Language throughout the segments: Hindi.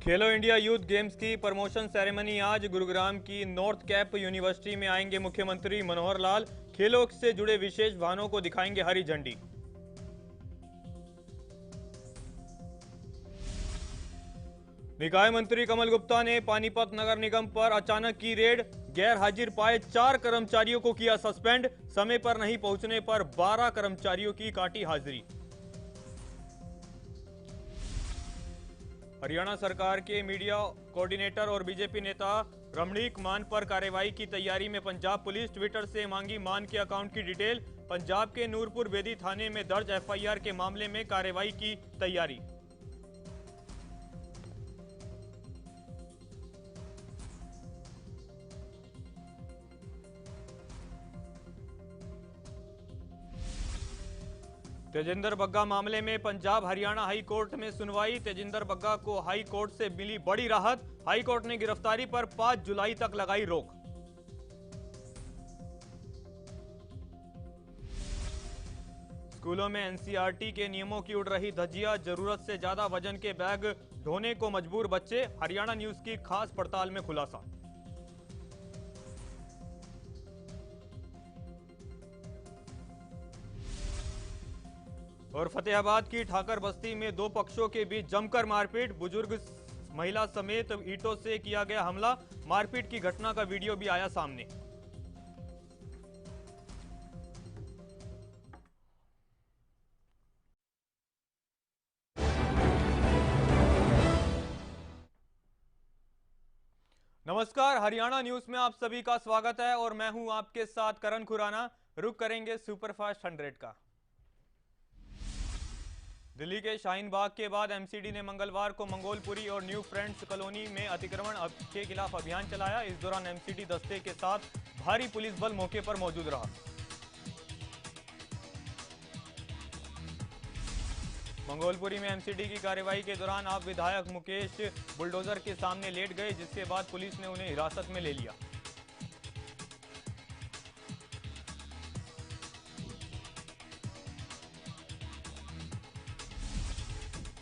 खेलो इंडिया यूथ गेम्स की प्रमोशन सेरेमनी आज गुरुग्राम की नॉर्थ कैप यूनिवर्सिटी में आएंगे मुख्यमंत्री मनोहर लाल। खेलों से जुड़े विशेष वाहनों को दिखाएंगे हरी झंडी। निकाय मंत्री कमल गुप्ता ने पानीपत नगर निगम पर अचानक की रेड। गैर हाजिर पाए 4 कर्मचारियों को किया सस्पेंड। समय पर नहीं पहुंचने पर 12 कर्मचारियों की काटी हाजिरी। हरियाणा सरकार के मीडिया कोऑर्डिनेटर और बीजेपी नेता रमणीक मान पर कार्रवाई की तैयारी में पंजाब पुलिस। ट्विटर से मांगी मान के अकाउंट की डिटेल। पंजाब के नूरपुर बेदी थाने में दर्ज एफआईआर के मामले में कार्रवाई की तैयारी। तेजिंदर बग्गा मामले में पंजाब हरियाणा हाई कोर्ट में सुनवाई। तेजिंदर बग्गा को हाई कोर्ट से मिली बड़ी राहत। हाई कोर्ट ने गिरफ्तारी पर 5 जुलाई तक लगाई रोक। स्कूलों में एनसीईआरटी के नियमों की उड़ रही धज्जियां। जरूरत से ज्यादा वजन के बैग ढोने को मजबूर बच्चे। हरियाणा न्यूज की खास पड़ताल में खुलासा। और फतेहाबाद की ठाकर बस्ती में 2 पक्षों के बीच जमकर मारपीट। बुजुर्ग महिला समेत ईंटों से किया गया हमला। मारपीट की घटना का वीडियो भी आया सामने। नमस्कार, हरियाणा न्यूज में आप सभी का स्वागत है और मैं हूं आपके साथ करण खुराना। रुक करेंगे सुपरफास्ट 100 का। दिल्ली के शाहीन बाग के बाद एमसीडी ने मंगलवार को मंगोलपुरी और न्यू फ्रेंड्स कॉलोनी में अतिक्रमण के खिलाफ अभियान चलाया। इस दौरान एमसीडी दस्ते के साथ भारी पुलिस बल मौके पर मौजूद रहा। मंगोलपुरी में एमसीडी की कार्रवाई के दौरान आप विधायक मुकेश बुलडोजर के सामने लेट गए, जिसके बाद पुलिस ने उन्हें हिरासत में ले लिया।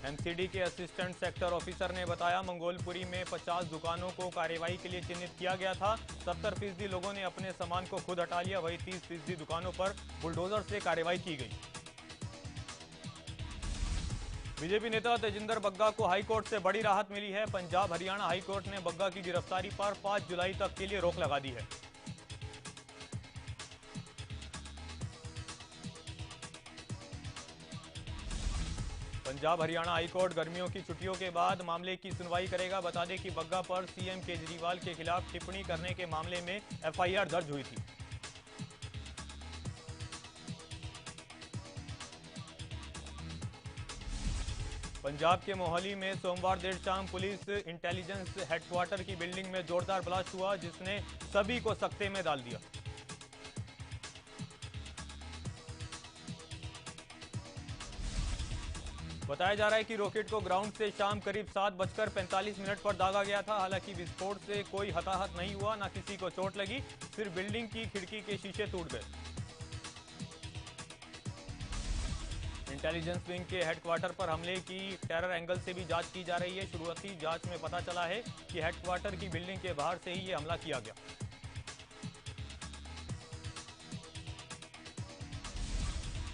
एमसीडी के असिस्टेंट सेक्टर ऑफिसर ने बताया, मंगोलपुरी में 50 दुकानों को कार्रवाई के लिए चिन्हित किया गया था। 70% लोगों ने अपने सामान को खुद हटा लिया। वहीं 30% दुकानों पर बुलडोजर से कार्रवाई की गई। बीजेपी नेता तेजिंदर बग्गा को हाईकोर्ट से बड़ी राहत मिली है। पंजाब हरियाणा हाईकोर्ट ने बग्गा की गिरफ्तारी पर 5 जुलाई तक के लिए रोक लगा दी है। पंजाब हरियाणा हाईकोर्ट गर्मियों की छुट्टियों के बाद मामले की सुनवाई करेगा। बता दें कि बग्गा पर सीएम केजरीवाल के खिलाफ टिप्पणी करने के मामले में एफआईआर दर्ज हुई थी। पंजाब के मोहाली में सोमवार देर शाम पुलिस इंटेलिजेंस हेडक्वार्टर की बिल्डिंग में जोरदार ब्लास्ट हुआ, जिसने सभी को सकते में डाल दिया। बताया जा रहा है कि रॉकेट को ग्राउंड से शाम करीब 7:45 पर दागा गया था। हालांकि विस्फोट से कोई हताहत नहीं हुआ, न किसी को चोट लगी। सिर्फ बिल्डिंग की खिड़की के शीशे टूट गए। इंटेलिजेंस विंग के हेडक्वार्टर पर हमले की टेरर एंगल से भी जांच की जा रही है। शुरुआती जांच में पता चला है कि हेडक्वार्टर की बिल्डिंग के बाहर से ही यह हमला किया गया।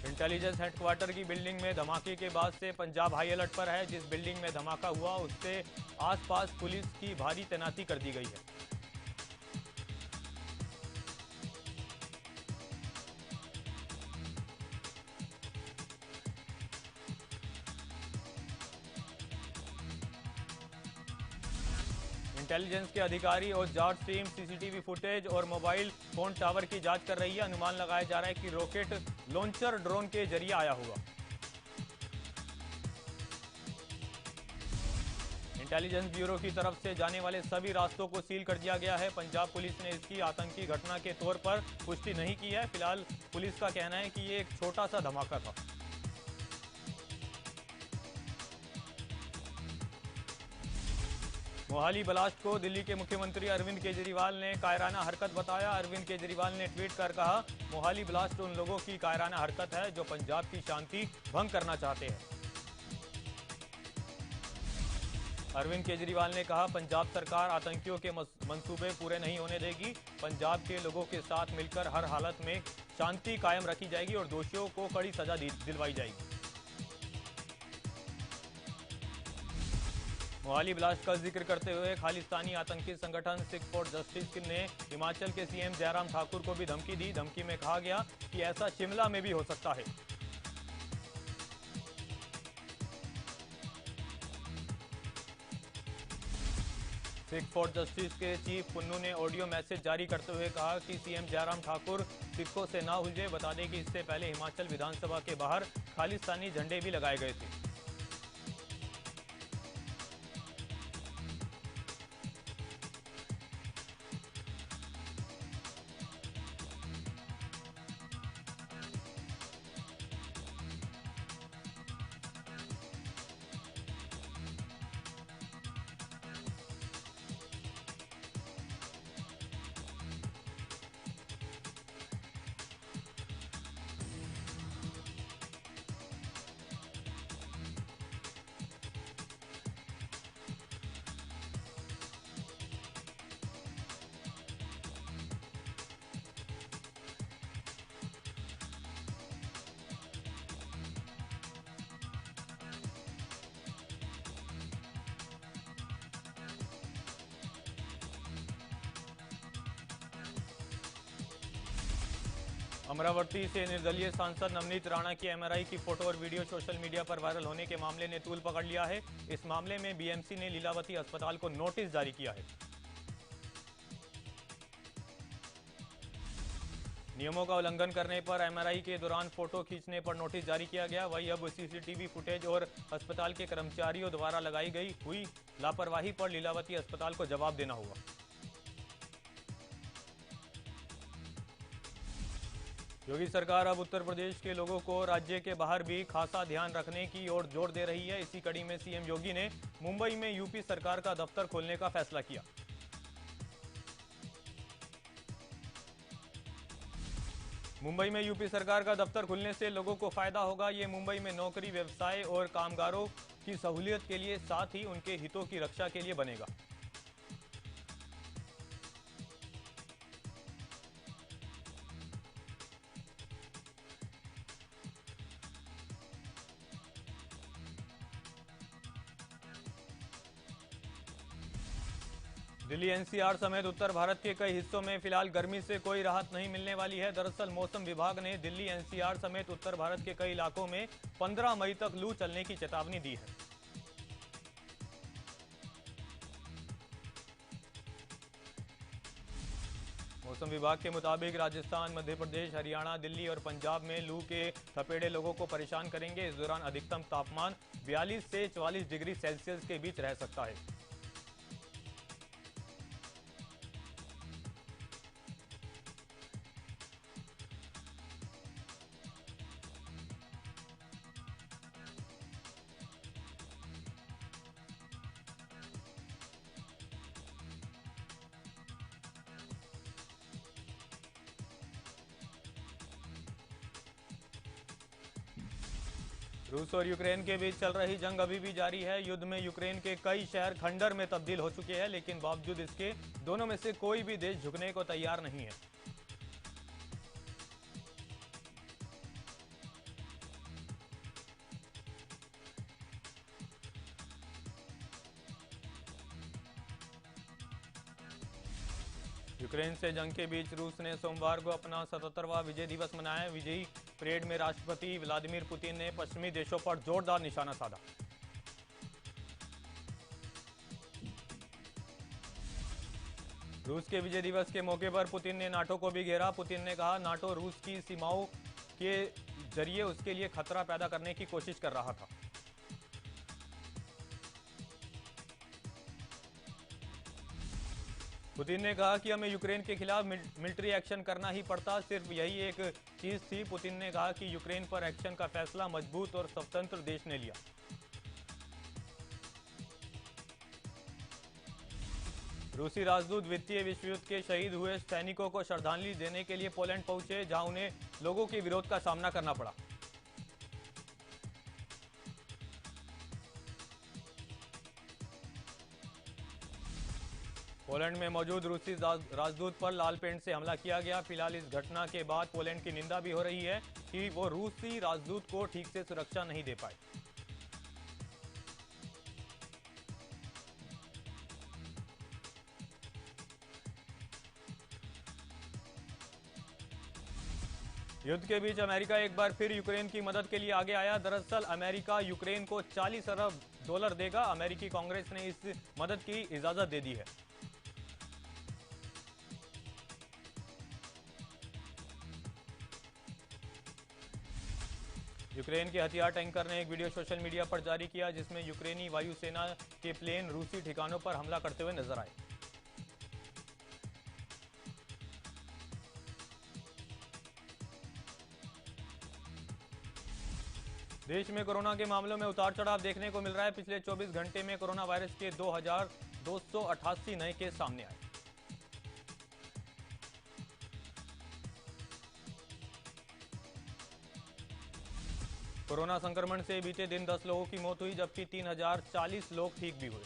इंटेलिजेंस हेडक्वार्टर की बिल्डिंग में धमाके के बाद से पंजाब हाई अलर्ट पर है। जिस बिल्डिंग में धमाका हुआ उससे आसपास पुलिस की भारी तैनाती कर दी गई है। इंटेलिजेंस के अधिकारी और जांच टीम सीसीटीवी फुटेज और मोबाइल फोन टावर की जांच कर रही है। अनुमान लगाया जा रहा है कि रॉकेट लॉन्चर ड्रोन के जरिए आया होगा। इंटेलिजेंस ब्यूरो की तरफ से जाने वाले सभी रास्तों को सील कर दिया गया है। पंजाब पुलिस ने इसकी आतंकी घटना के तौर पर पुष्टि नहीं की है। फिलहाल पुलिस का कहना है कि ये एक छोटा सा धमाका था। मोहाली ब्लास्ट को दिल्ली के मुख्यमंत्री अरविंद केजरीवाल ने कायराना हरकत बताया। अरविंद केजरीवाल ने ट्वीट कर कहा, मोहाली ब्लास्ट उन लोगों की कायराना हरकत है जो पंजाब की शांति भंग करना चाहते हैं। अरविंद केजरीवाल ने कहा, पंजाब सरकार आतंकियों के मंसूबे पूरे नहीं होने देगी। पंजाब के लोगों के साथ मिलकर हर हालत में शांति कायम रखी जाएगी और दोषियों को कड़ी सजा दिलवाई जाएगी। मोहाली ब्लास्ट का जिक्र करते हुए खालिस्तानी आतंकी संगठन सिख फॉर जस्टिस ने हिमाचल के सीएम जयराम ठाकुर को भी धमकी दी। धमकी में कहा गया कि ऐसा शिमला में भी हो सकता है। सिख फॉर जस्टिस के चीफ पुन्नू ने ऑडियो मैसेज जारी करते हुए कहा कि सीएम जयराम ठाकुर सिखों से ना उलझे। बता दें कि इससे पहले हिमाचल विधानसभा के बाहर खालिस्तानी झंडे भी लगाए गए थे। अमरावती से निर्दलीय सांसद नवनीत राणा की एमआरआई की फोटो और वीडियो सोशल मीडिया पर वायरल होने के मामले ने तूल पकड़ लिया है। इस मामले में बीएमसी ने लीलावती अस्पताल को नोटिस जारी किया है। नियमों का उल्लंघन करने पर एमआरआई के दौरान फोटो खींचने पर नोटिस जारी किया गया। वहीं अब सीसीटीवी फुटेज और अस्पताल के कर्मचारियों द्वारा लगाई गई हुई लापरवाही पर लीलावती अस्पताल को जवाब देना होगा। योगी सरकार अब उत्तर प्रदेश के लोगों को राज्य के बाहर भी खासा ध्यान रखने की ओर जोर दे रही है। इसी कड़ी में सीएम योगी ने मुंबई में यूपी सरकार का दफ्तर खोलने का फैसला किया। मुंबई में यूपी सरकार का दफ्तर खुलने से लोगों को फायदा होगा। ये मुंबई में नौकरी, व्यवसाय और कामगारों की सहूलियत के लिए, साथ ही उनके हितों की रक्षा के लिए बनेगा। दिल्ली एनसीआर समेत उत्तर भारत के कई हिस्सों में फिलहाल गर्मी से कोई राहत नहीं मिलने वाली है। दरअसल मौसम विभाग ने दिल्ली एनसीआर समेत उत्तर भारत के कई इलाकों में 15 मई तक लू चलने की चेतावनी दी है। मौसम विभाग के मुताबिक राजस्थान, मध्य प्रदेश, हरियाणा, दिल्ली और पंजाब में लू के थपेड़े लोगों को परेशान करेंगे। इस दौरान अधिकतम तापमान 42 से 44 डिग्री सेल्सियस के बीच रह सकता है। रूस और यूक्रेन के बीच चल रही जंग अभी भी जारी है। युद्ध में यूक्रेन के कई शहर खंडर में तब्दील हो चुके हैं, लेकिन बावजूद इसके दोनों में से कोई भी देश झुकने को तैयार नहीं है। यूक्रेन से जंग के बीच रूस ने सोमवार को अपना 77वां विजय दिवस मनाया। विजयी परेड में राष्ट्रपति व्लादिमीर पुतिन ने पश्चिमी देशों पर जोरदार निशाना साधा। रूस के विजय दिवस के मौके पर पुतिन ने नाटो को भी घेरा। पुतिन ने कहा, नाटो रूस की सीमाओं के जरिए उसके लिए खतरा पैदा करने की कोशिश कर रहा था। पुतिन ने कहा कि हमें यूक्रेन के खिलाफ मिलिट्री एक्शन करना ही पड़ता, सिर्फ यही एक चीज थी। पुतिन ने कहा कि यूक्रेन पर एक्शन का फैसला मजबूत और स्वतंत्र देश ने लिया। रूसी राजदूत द्वितीय विश्व युद्ध के शहीद हुए सैनिकों को श्रद्धांजलि देने के लिए पोलैंड पहुंचे, जहां उन्हें लोगों के विरोध का सामना करना पड़ा। पोलैंड में मौजूद रूसी राजदूत पर लाल पेंट से हमला किया गया। फिलहाल इस घटना के बाद पोलैंड की निंदा भी हो रही है कि वो रूसी राजदूत को ठीक से सुरक्षा नहीं दे पाए। युद्ध के बीच अमेरिका एक बार फिर यूक्रेन की मदद के लिए आगे आया। दरअसल अमेरिका यूक्रेन को $40 अरब देगा। अमेरिकी कांग्रेस ने इस मदद की इजाजत दे दी है। यूक्रेन के हथियार टैंकर ने एक वीडियो सोशल मीडिया पर जारी किया जिसमें यूक्रेनी वायुसेना के प्लेन रूसी ठिकानों पर हमला करते हुए नजर आए। देश में कोरोना के मामलों में उतार चढ़ाव देखने को मिल रहा है। पिछले 24 घंटे में कोरोना वायरस के 2288 नए केस सामने आए। कोरोना संक्रमण से बीते दिन 10 लोगों की मौत हुई, जबकि 3040 लोग ठीक भी हुए।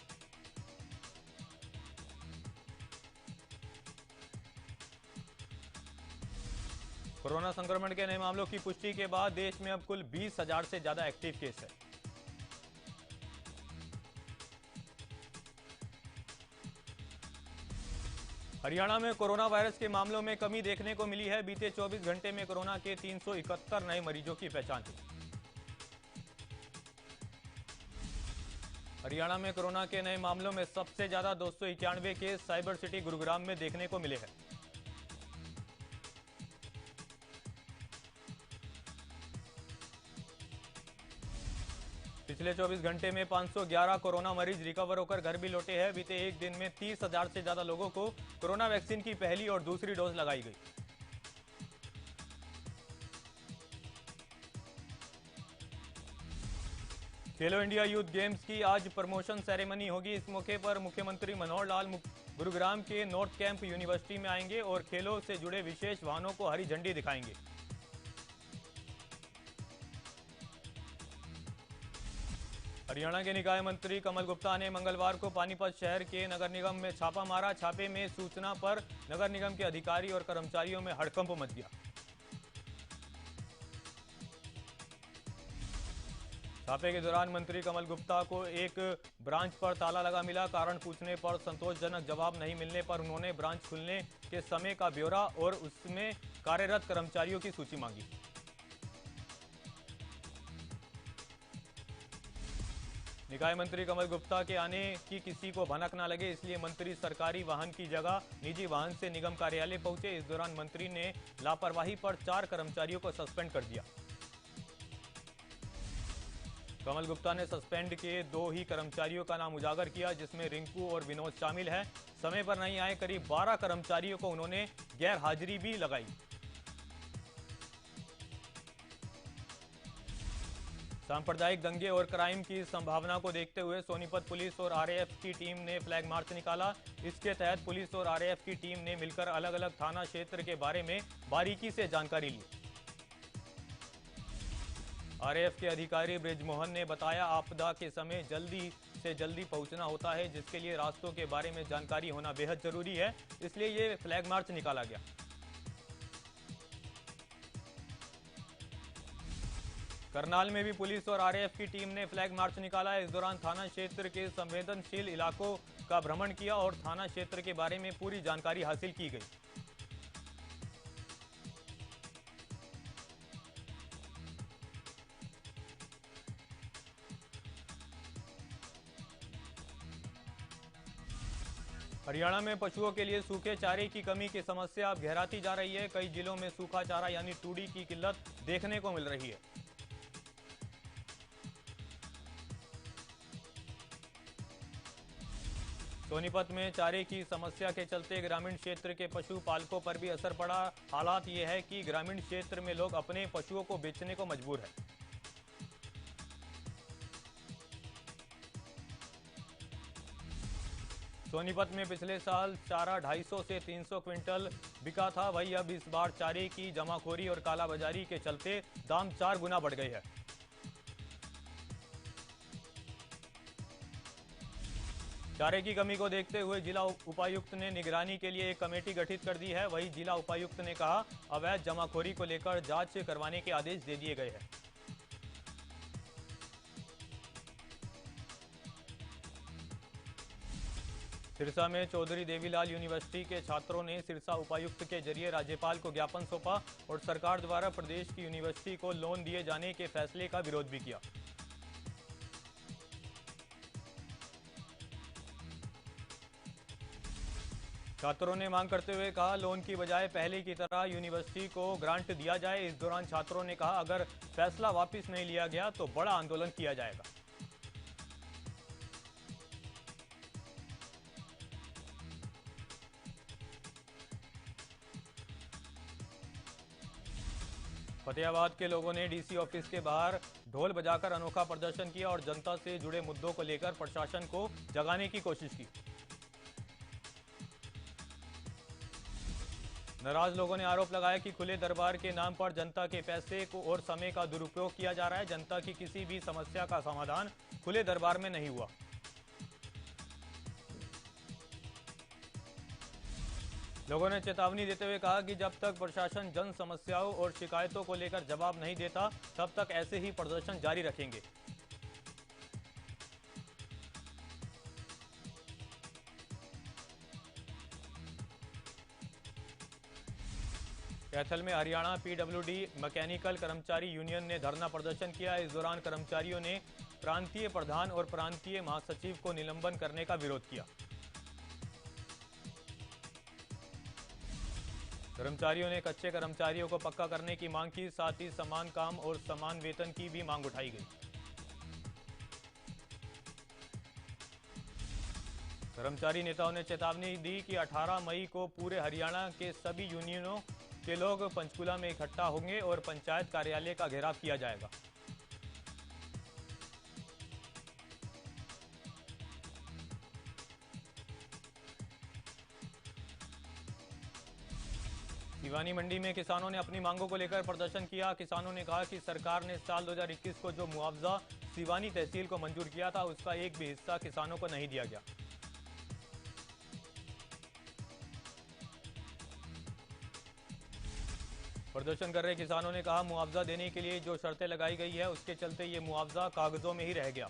कोरोना संक्रमण के नए मामलों की पुष्टि के बाद देश में अब कुल 20,000 से ज्यादा एक्टिव केस है। हरियाणा में कोरोना वायरस के मामलों में कमी देखने को मिली है। बीते 24 घंटे में कोरोना के 371 नए मरीजों की पहचान हुई। हरियाणा में कोरोना के नए मामलों में सबसे ज्यादा 291 केस साइबर सिटी गुरुग्राम में देखने को मिले हैं। पिछले 24 घंटे में 511 कोरोना मरीज रिकवर होकर घर भी लौटे हैं। बीते एक दिन में 30,000 से ज्यादा लोगों को कोरोना वैक्सीन की पहली और दूसरी डोज लगाई गई। खेलो इंडिया यूथ गेम्स की आज प्रमोशन सेरेमनी होगी। इस मौके पर मुख्यमंत्री मनोहर लाल गुरुग्राम के नॉर्थ कैंप यूनिवर्सिटी में आएंगे और खेलों से जुड़े विशेष वाहनों को हरी झंडी दिखाएंगे। हरियाणा के निकाय मंत्री कमल गुप्ता ने मंगलवार को पानीपत शहर के नगर निगम में छापा मारा। छापे में सूचना पर नगर निगम के अधिकारी और कर्मचारियों में हड़कंप मच गया। छापे के दौरान मंत्री कमल गुप्ता को एक ब्रांच पर ताला लगा मिला। कारण पूछने पर संतोषजनक जवाब नहीं मिलने पर उन्होंने ब्रांच खुलने के समय का ब्यौरा और उसमें कार्यरत कर्मचारियों की सूची मांगी। निकाय मंत्री कमल गुप्ता के आने की किसी को भनक न लगे, इसलिए मंत्री सरकारी वाहन की जगह निजी वाहन से निगम कार्यालय पहुंचे। इस दौरान मंत्री ने लापरवाही पर 4 कर्मचारियों को सस्पेंड कर दिया। कमल गुप्ता ने सस्पेंड के 2 ही कर्मचारियों का नाम उजागर किया, जिसमें रिंकू और विनोद शामिल है। समय पर नहीं आए करीब 12 कर्मचारियों को उन्होंने गैर हाजिरी भी लगाई। सांप्रदायिक दंगे और क्राइम की संभावना को देखते हुए सोनीपत पुलिस और आरएएफ की टीम ने फ्लैग मार्च निकाला। इसके तहत पुलिस और आरएएफ की टीम ने मिलकर अलग अलग थाना क्षेत्र के बारे में बारीकी से जानकारी ली। आरएएफ के अधिकारी ब्रिजमोहन ने बताया, आपदा के समय जल्दी से जल्दी पहुंचना होता है, जिसके लिए रास्तों के बारे में जानकारी होना बेहद जरूरी है, इसलिए ये फ्लैग मार्च निकाला गया। करनाल में भी पुलिस और आरएएफ की टीम ने फ्लैग मार्च निकाला। इस दौरान थाना क्षेत्र के संवेदनशील इलाकों का भ्रमण किया और थाना क्षेत्र के बारे में पूरी जानकारी हासिल की गई। हरियाणा में पशुओं के लिए सूखे चारे की कमी की समस्या अब गहराती जा रही है। कई जिलों में सूखा चारा यानी टूडी की किल्लत देखने को मिल रही है। सोनीपत में चारे की समस्या के चलते ग्रामीण क्षेत्र के पशुपालकों पर भी असर पड़ा। हालात ये है कि ग्रामीण क्षेत्र में लोग अपने पशुओं को बेचने को मजबूर है। सोनीपत में पिछले साल चारा 250 से 300 क्विंटल बिका था, वही अब इस बार चारे की जमाखोरी और कालाबाजारी के चलते दाम 4 गुना बढ़ गए हैं। चारे की कमी को देखते हुए जिला उपायुक्त ने निगरानी के लिए एक कमेटी गठित कर दी है। वहीं जिला उपायुक्त ने कहा, अवैध जमाखोरी को लेकर जांच करवाने के आदेश दे दिए गए हैं। सिरसा में चौधरी देवीलाल यूनिवर्सिटी के छात्रों ने सिरसा उपायुक्त के जरिए राज्यपाल को ज्ञापन सौंपा और सरकार द्वारा प्रदेश की यूनिवर्सिटी को लोन दिए जाने के फैसले का विरोध भी किया। छात्रों ने मांग करते हुए कहा, लोन की बजाय पहले की तरह यूनिवर्सिटी को ग्रांट दिया जाए। इस दौरान छात्रों ने कहा, अगर फैसला वापस नहीं लिया गया तो बड़ा आंदोलन किया जाएगा। फतेहाबाद के लोगों ने डीसी ऑफिस के बाहर ढोल बजाकर अनोखा प्रदर्शन किया और जनता से जुड़े मुद्दों को लेकर प्रशासन को जगाने की कोशिश की। नाराज लोगों ने आरोप लगाया कि खुले दरबार के नाम पर जनता के पैसे को और समय का दुरुपयोग किया जा रहा है। जनता की किसी भी समस्या का समाधान खुले दरबार में नहीं हुआ। लोगों ने चेतावनी देते हुए कहा कि जब तक प्रशासन जन समस्याओं और शिकायतों को लेकर जवाब नहीं देता, तब तक ऐसे ही प्रदर्शन जारी रखेंगे। कैथल में हरियाणा पीडब्ल्यूडी मैकेनिकल कर्मचारी यूनियन ने धरना प्रदर्शन किया। इस दौरान कर्मचारियों ने प्रांतीय प्रधान और प्रांतीय महासचिव को निलंबन करने का विरोध किया। कर्मचारियों ने कच्चे कर्मचारियों को पक्का करने की मांग की, साथ ही समान काम और समान वेतन की भी मांग उठाई गई। कर्मचारी नेताओं ने चेतावनी दी कि 18 मई को पूरे हरियाणा के सभी यूनियनों के लोग पंचकुला में इकट्ठा होंगे और पंचायत कार्यालय का घेराव किया जाएगा। सिवानी मंडी में किसानों ने अपनी मांगों को लेकर प्रदर्शन किया। किसानों ने कहा कि सरकार ने साल 2021 को जो मुआवजा सिवानी तहसील को मंजूर किया था, उसका एक भी हिस्सा किसानों को नहीं दिया गया। प्रदर्शन कर रहे किसानों ने कहा, मुआवजा देने के लिए जो शर्तें लगाई गई है, उसके चलते ये मुआवजा कागजों में ही रह गया।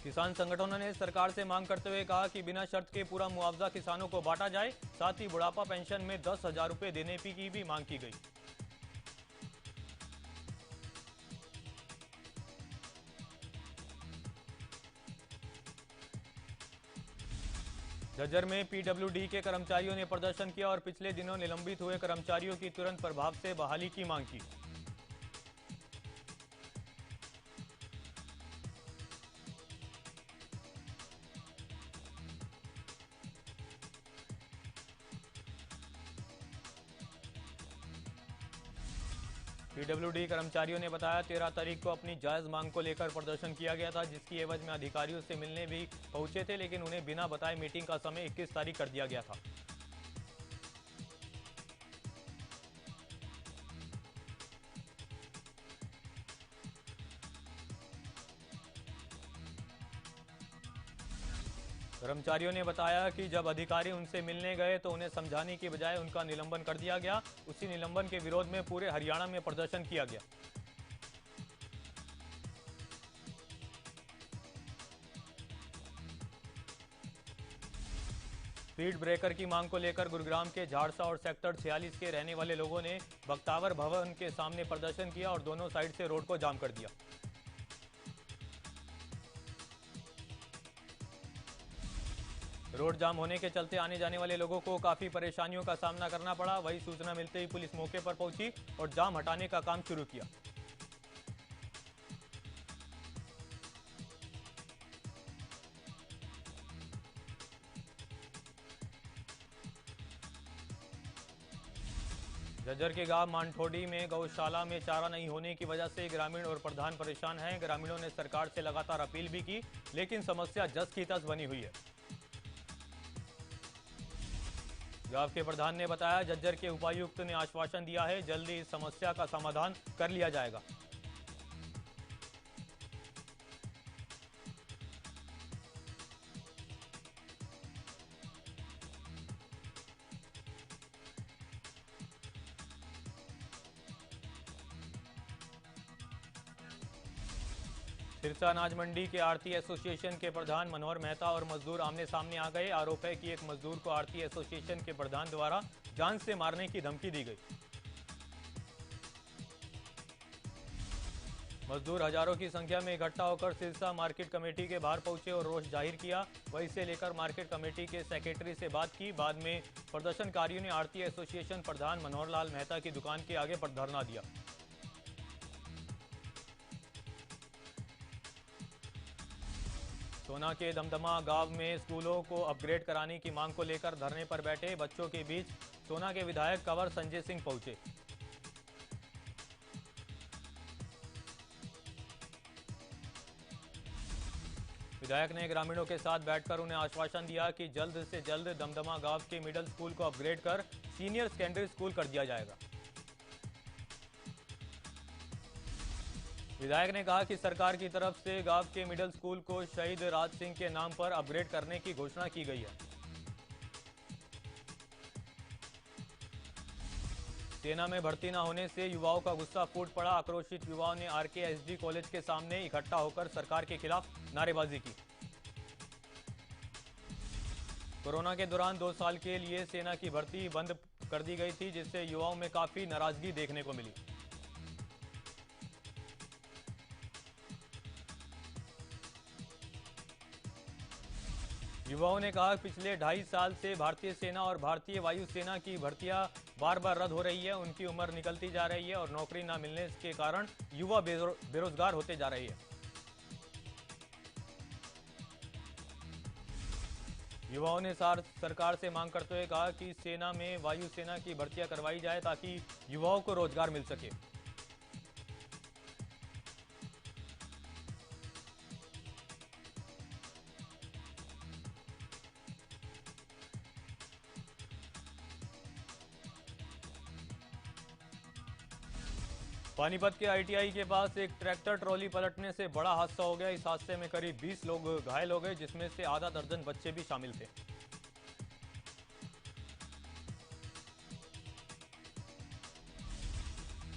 किसान संगठनों ने सरकार से मांग करते हुए कहा कि बिना शर्त के पूरा मुआवजा किसानों को बांटा जाए, साथ ही बुढ़ापा पेंशन में 10,000 रुपए देने की भी मांग की गई। झज्जर में पीडब्ल्यूडी के कर्मचारियों ने प्रदर्शन किया और पिछले दिनों निलंबित हुए कर्मचारियों की तुरंत प्रभाव से बहाली की मांग की। पीडब्ल्यूडी कर्मचारियों ने बताया, 13 तारीख को अपनी जायज मांग को लेकर प्रदर्शन किया गया था, जिसकी एवज में अधिकारियों से मिलने भी पहुंचे थे, लेकिन उन्हें बिना बताए मीटिंग का समय 21 तारीख कर दिया गया था। कर्मचारियों ने बताया कि जब अधिकारी उनसे मिलने गए तो उन्हें समझाने की बजाय उनका निलंबन कर दिया गया। उसी निलंबन के विरोध में पूरे हरियाणा में प्रदर्शन किया गया। स्पीड ब्रेकर की मांग को लेकर गुरुग्राम के झाड़सा और सेक्टर 46 के रहने वाले लोगों ने बख्तावर भवन के सामने प्रदर्शन किया और दोनों साइड से रोड को जाम कर दिया। रोड जाम होने के चलते आने जाने वाले लोगों को काफी परेशानियों का सामना करना पड़ा। वहीं सूचना मिलते ही पुलिस मौके पर पहुंची और जाम हटाने का काम शुरू किया। झज्जर के गांव मानठोडी में गौशाला में चारा नहीं होने की वजह से ग्रामीण और प्रधान परेशान हैं। ग्रामीणों ने सरकार से लगातार अपील भी की, लेकिन समस्या जस की तस बनी हुई है। गांव के प्रधान ने बताया, झज्जर के उपायुक्त ने आश्वासन दिया है, जल्दी इस समस्या का समाधान कर लिया जाएगा। सिरसा अनाज मंडी के आढ़ती एसोसिएशन के प्रधान मनोहर मेहता और मजदूर आमने सामने आ गए। आरोप है कि एक मजदूर को आढ़ती एसोसिएशन के प्रधान द्वारा जान से मारने की धमकी दी गई। मजदूर हजारों की संख्या में इकट्ठा होकर सिरसा मार्केट कमेटी के बाहर पहुंचे और रोष जाहिर किया। वहीं इसे लेकर मार्केट कमेटी के सेक्रेटरी से बात की। बाद में प्रदर्शनकारियों ने आढ़ती एसोसिएशन प्रधान मनोहर लाल मेहता की दुकान के आगे पर धरना दिया। सोना के दमदमा गांव में स्कूलों को अपग्रेड कराने की मांग को लेकर धरने पर बैठे बच्चों के बीच सोना के विधायक कंवर संजय सिंह पहुंचे। विधायक ने ग्रामीणों के साथ बैठकर उन्हें आश्वासन दिया कि जल्द से जल्द दमदमा गांव के मिडिल स्कूल को अपग्रेड कर सीनियर सेकेंडरी स्कूल कर दिया जाएगा। विधायक ने कहा कि सरकार की तरफ से गांव के मिडिल स्कूल को शहीद राज सिंह के नाम पर अपग्रेड करने की घोषणा की गई है। सेना में भर्ती न होने से युवाओं का गुस्सा फूट पड़ा। आक्रोशित युवाओं ने आरकेएसडी कॉलेज के सामने इकट्ठा होकर सरकार के खिलाफ नारेबाजी की। कोरोना के दौरान 2 साल के लिए सेना की भर्ती बंद कर दी गई थी, जिससे युवाओं में काफी नाराजगी देखने को मिली। युवाओं ने कहा पिछले 2.5 साल से भारतीय सेना और भारतीय वायुसेना की भर्तियां बार बार रद्द हो रही है। उनकी उम्र निकलती जा रही है और नौकरी न मिलने के कारण युवा बेरोजगार होते जा रहे हैं। युवाओं ने सरकार से मांग करते हुए कहा कि सेना में वायुसेना की भर्तियां करवाई जाए ताकि युवाओं को रोजगार मिल सके। पानीपत के आईटीआई के पास एक ट्रैक्टर ट्रॉली पलटने से बड़ा हादसा हो गया। इस हादसे में करीब 20 लोग घायल हो गए, जिसमें से आधा दर्जन बच्चे भी शामिल थे।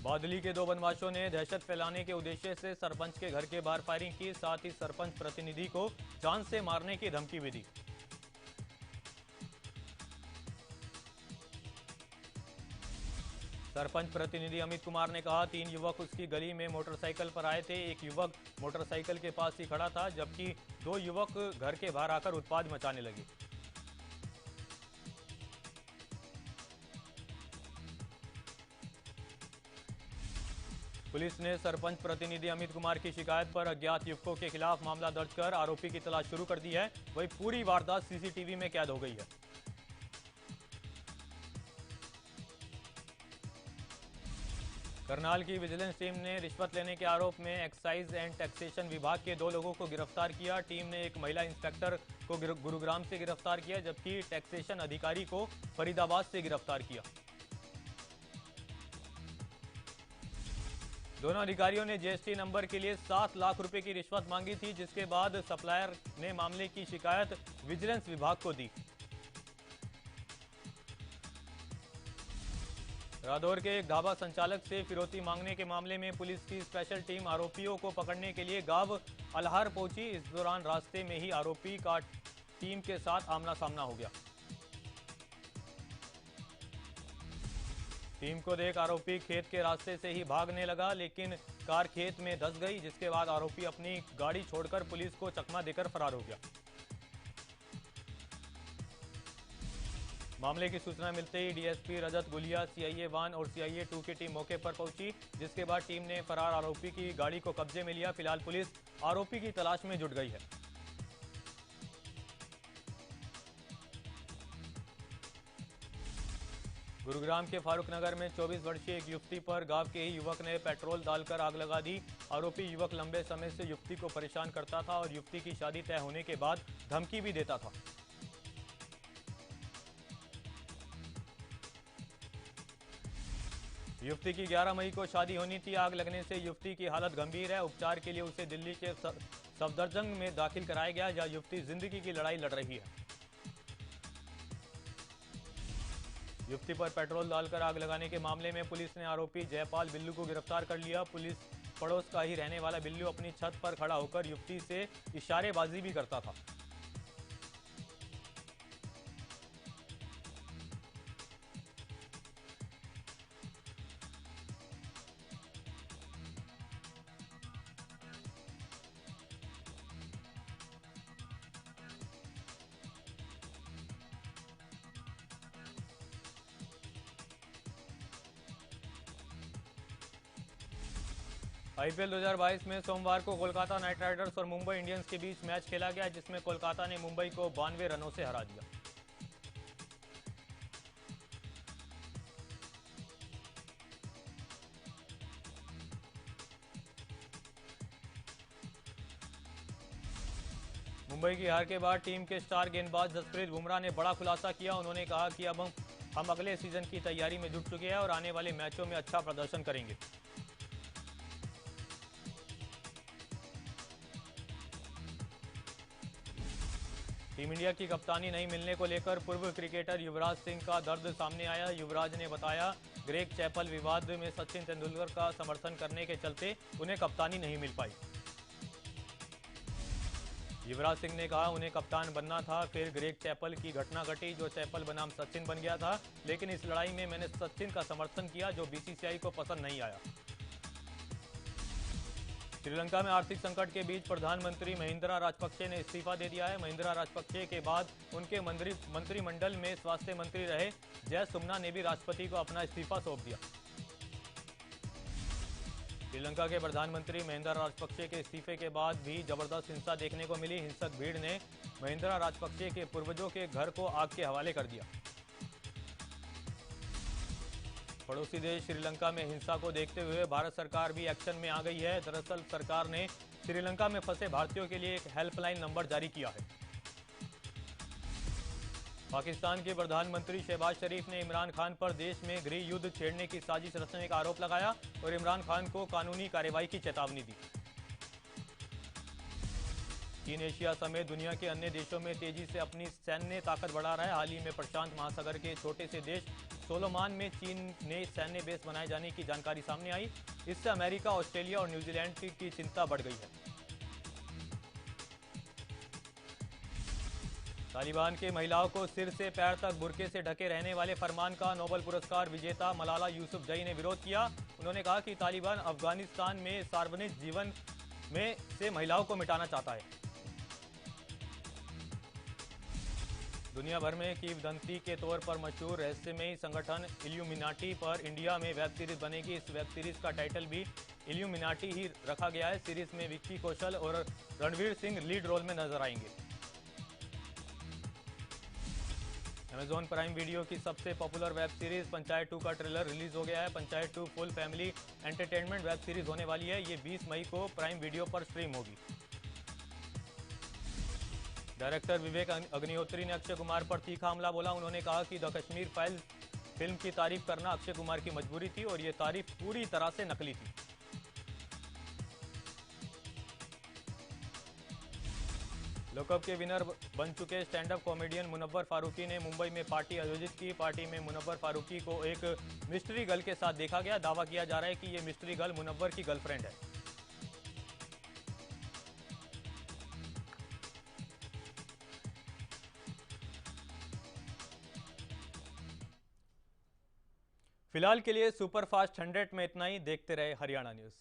बादली के 2 बदमाशों ने दहशत फैलाने के उद्देश्य से सरपंच के घर के बाहर फायरिंग की। साथ ही सरपंच प्रतिनिधि को जान से मारने की धमकी भी दी। सरपंच प्रतिनिधि अमित कुमार ने कहा 3 युवक उसकी गली में मोटरसाइकिल पर आए थे। एक युवक मोटरसाइकिल के पास ही खड़ा था, जबकि 2 युवक घर के बाहर आकर उत्पात मचाने लगे। पुलिस ने सरपंच प्रतिनिधि अमित कुमार की शिकायत पर अज्ञात युवकों के खिलाफ मामला दर्ज कर आरोपी की तलाश शुरू कर दी है। वहीं पूरी वारदात सीसीटीवी में कैद हो गई है। करनाल की विजिलेंस टीम ने रिश्वत लेने के आरोप में एक्साइज एंड टैक्सेशन विभाग के 2 लोगों को गिरफ्तार किया। टीम ने एक महिला इंस्पेक्टर को गुरुग्राम से गिरफ्तार किया, जबकि टैक्सेशन अधिकारी को फरीदाबाद से गिरफ्तार किया। दोनों अधिकारियों ने जीएसटी नंबर के लिए 7 लाख रुपए की रिश्वत मांगी थी, जिसके बाद सप्लायर ने मामले की शिकायत विजिलेंस विभाग को दी। रादौर के एक ढाबा संचालक से फिरौती मांगने के मामले में पुलिस की स्पेशल टीम आरोपियों को पकड़ने के लिए गांव अलहार पहुंची। इस दौरान रास्ते में ही आरोपी का टीम के साथ आमना सामना हो गया। टीम को देख आरोपी खेत के रास्ते से ही भागने लगा, लेकिन कार खेत में धंस गई, जिसके बाद आरोपी अपनी गाड़ी छोड़कर पुलिस को चकमा देकर फरार हो गया। मामले की सूचना मिलते ही डीएसपी रजत गुलिया, सीआईए 1 और सीआईए 2 की टीम मौके पर पहुंची, जिसके बाद टीम ने फरार आरोपी की गाड़ी को कब्जे में लिया। फिलहाल पुलिस आरोपी की तलाश में जुट गई है। गुरुग्राम के फारूक नगर में 24 वर्षीय एक युवती पर गांव के ही युवक ने पेट्रोल डालकर आग लगा दी। आरोपी युवक लंबे समय से युवती को परेशान करता था और युवती की शादी तय होने के बाद धमकी भी देता था। युवती की 11 मई को शादी होनी थी। आग लगने से युवती की हालत गंभीर है। उपचार के लिए उसे दिल्ली के सफदरजंग में दाखिल कराया गया, जहां युवती जिंदगी की लड़ाई लड़ रही है। युवती पर पेट्रोल डालकर आग लगाने के मामले में पुलिस ने आरोपी जयपाल बिल्लू को गिरफ्तार कर लिया। पुलिस पड़ोस का ही रहने वाला बिल्लू अपनी छत पर खड़ा होकर युवती से इशारेबाजी भी करता था। आईपीएल 2022 में सोमवार को कोलकाता नाइट राइडर्स और मुंबई इंडियंस के बीच मैच खेला गया, जिसमें कोलकाता ने मुंबई को 92 रनों से हरा दिया। मुंबई की हार के बाद टीम के स्टार गेंदबाज जसप्रीत बुमराह ने बड़ा खुलासा किया। उन्होंने कहा कि अब हम अगले सीजन की तैयारी में जुट चुके हैं और आने वाले मैचों में अच्छा प्रदर्शन करेंगे। टीम इंडिया की कप्तानी नहीं मिलने को लेकर पूर्व क्रिकेटर युवराज सिंह का दर्द सामने आया। युवराज ने बताया, ग्रेग चैपल विवाद में सचिन तेंदुलकर का समर्थन करने के चलते उन्हें कप्तानी नहीं मिल पाई। युवराज सिंह ने कहा, उन्हें कप्तान बनना था, फिर ग्रेग चैपल की घटना घटी जो चैपल बनाम सचिन बन गया था, लेकिन इस लड़ाई में मैंने सचिन का समर्थन किया जो बीसीसीआई को पसंद नहीं आया। श्रीलंका में आर्थिक संकट के बीच प्रधानमंत्री महिंद्रा राजपक्षे ने इस्तीफा दे दिया है। महिंद्रा राजपक्षे के बाद उनके मंत्रिमंडल में स्वास्थ्य मंत्री रहे जय सुमना ने भी राष्ट्रपति को अपना इस्तीफा सौंप दिया। श्रीलंका के प्रधानमंत्री महिंद्रा राजपक्षे के इस्तीफे के बाद भी जबरदस्त हिंसा देखने को मिली। हिंसक भीड़ ने महिंद्रा राजपक्षे के पूर्वजों के घर को आग के हवाले कर दिया। पड़ोसी देश श्रीलंका में हिंसा को देखते हुए भारत सरकार भी एक्शन में आ गई है। दरअसल सरकार ने श्रीलंका में फंसे भारतीयों के लिए एक हेल्पलाइन नंबर जारी किया है। पाकिस्तान के प्रधानमंत्री शहबाज शरीफ ने इमरान खान पर देश में गृह युद्ध छेड़ने की साजिश रचने का आरोप लगाया और इमरान खान को कानूनी कार्रवाई की चेतावनी दी। चीन एशिया समेत दुनिया के अन्य देशों में तेजी से अपनी सैन्य ताकत बढ़ा रहा है। हाल ही में प्रशांत महासागर के छोटे से देश सोलोमान में चीन ने सैन्य बेस बनाए जाने की जानकारी सामने आई। इससे अमेरिका, ऑस्ट्रेलिया और न्यूजीलैंड की चिंता बढ़ गई है। तालिबान के महिलाओं को सिर से पैर तक बुर्के से ढके रहने वाले फरमान का नोबेल पुरस्कार विजेता मलाला यूसुफजई ने विरोध किया। उन्होंने कहा कि तालिबान अफगानिस्तान में सार्वजनिक जीवन में से महिलाओं को मिटाना चाहता है। दुनिया भर में किंवदंती के तौर पर मशहूर रहस्यमयी संगठन इल्यूमिनाटी पर इंडिया में वेब सीरीज बनेगी। इस वेब सीरीज का टाइटल भी इल्यूमिनाटी ही रखा गया है। सीरीज में विक्की कौशल और रणवीर सिंह लीड रोल में नजर आएंगे। अमेजॉन प्राइम वीडियो की सबसे पॉपुलर वेब सीरीज पंचायत 2 का ट्रेलर रिलीज हो गया है। Panchayat 2 full family entertainment web series होने वाली है। ये 20 मई को प्राइम वीडियो पर स्ट्रीम होगी। डायरेक्टर विवेक अग्निहोत्री ने अक्षय कुमार पर तीखा हमला बोला। उन्होंने कहा कि द कश्मीर फाइल्स फिल्म की तारीफ करना अक्षय कुमार की मजबूरी थी और ये तारीफ पूरी तरह से नकली थी। लॉकअप के विनर बन चुके stand up comedian Munawar Faruqui ने मुंबई में पार्टी आयोजित की। पार्टी में मुनव्वर फारूकी को एक मिस्ट्री गर्ल के साथ देखा गया। दावा किया जा रहा है कि ये मिस्ट्री गर्ल मुनव्वर की गर्लफ्रेंड है। फिलहाल के लिए सुपरफास्ट 100 में इतना ही। देखते रहे हरियाणा न्यूज।